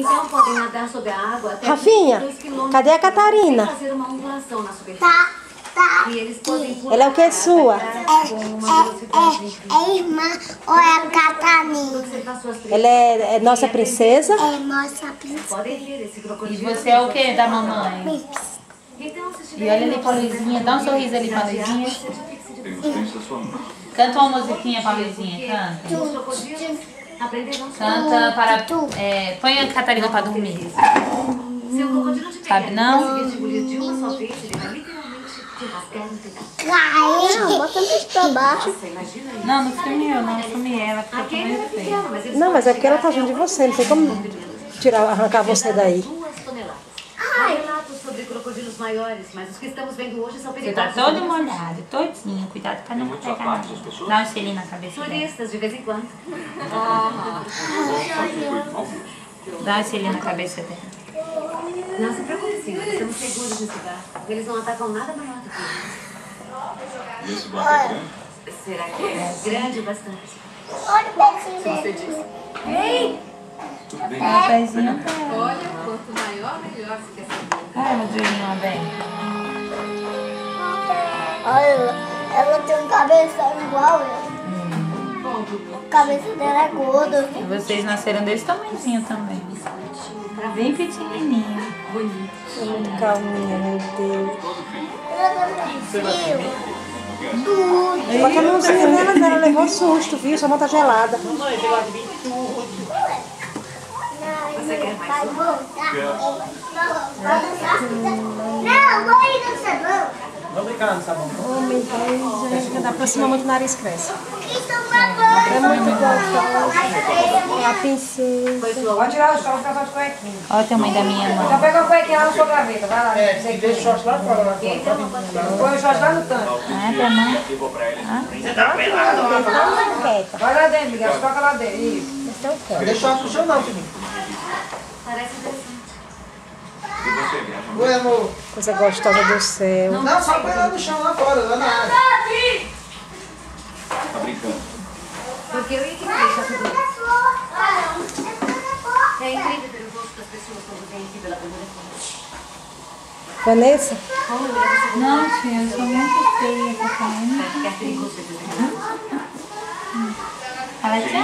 Então podem nadar sobre a água até Rafinha, 2 quilômetros cadê a Catarina? fazer uma ondulação na superfície. E eles podem pular. Ela é o que sua? É irmã ou é a Catarina? Ela é nossa princesa? É nossa princesa. Podem ver esse E crocodilo. você é o que da mamãe? Então, se E olha ali pra Luizinha, dá um sorriso ali pra Luizinha. Canta uma musiquinha pra Luizinha, canta. os crocodilos aprenderam Canta para... põe a Catarina pra dormir. Se o crocodilo te pegar, Sabe não? conseguir te engolir de uma só vez, ele vai literalmente te rasgar no pedaço. Caiu. Bota a bicho pra baixo. Nossa, imagina isso. Não, não filme eu, não filme ela, porque Aquele eu era tô feio. pequeno, mas eles Não, mas é porque ela tá podem junto de chegar você, não tem como arrancar você daí. 2 toneladas. Há relatos sobre crocodilos maiores, mas os que estamos vendo hoje são Você tá perigosos. todo molhado, todinho. Cuidado pra não pegar nada. Dá um selinho na cabeça dela. Turistas, de vez em quando. Dá um selinho na cabeça dela. Não se preocupe, senhor. Estamos seguros nesse barco. Eles não atacam nada maior do que isso. E esse barco é grande? Será que é grande o bastante? Olha o pezinho dele. Você disse. Tudo bem? Dá um pezinho pra ela. Olha, quanto maior, melhor, se quer saber. Ai, meu joelhinho aberto. Olha, ela tem um cabeção igual eu. A cabeça dela é gorda. E vocês nasceram desse tamanhozinho também. Bem pequenininho. Calminha, meu Deus. Tudo. Bota a mãozinha nela, ela levou susto, viu? Sua mão tá gelada. Você quer mais Vai voltar. Não, vou ir no sabão. Vamos brincar no sabão. Oh, meu Deus, gente, aproxima muito, o nariz cresce. É muito gostosa. É a princesa. Pode tirar o short, ficar só de cuequinha. Olha o tamanho da minha mão. Então pega a cuequinha lá na sua gaveta, vai lá. É, deixa o short lá fora. Lá fora. Põe o short lá no tanque. Ah, pra mão. Você tá pelado lá fora. Vai lá dentro, Miguel, toca lá dentro. Isso. Não deixa o short no chão não, filhinho. Parece interessante. E você, viaja? Oi, amor. Coisa gostosa do céu. Não, só põe lá no chão, lá fora, lá na área. Tá brincando? Porque eu ia querer deixar tudo isso. É incrível ver o rosto das pessoas quando vêm aqui pela primeira vez. Vanessa? Não, filha, eu sou muito feia, Catarina. É perigoso ver Fala assim.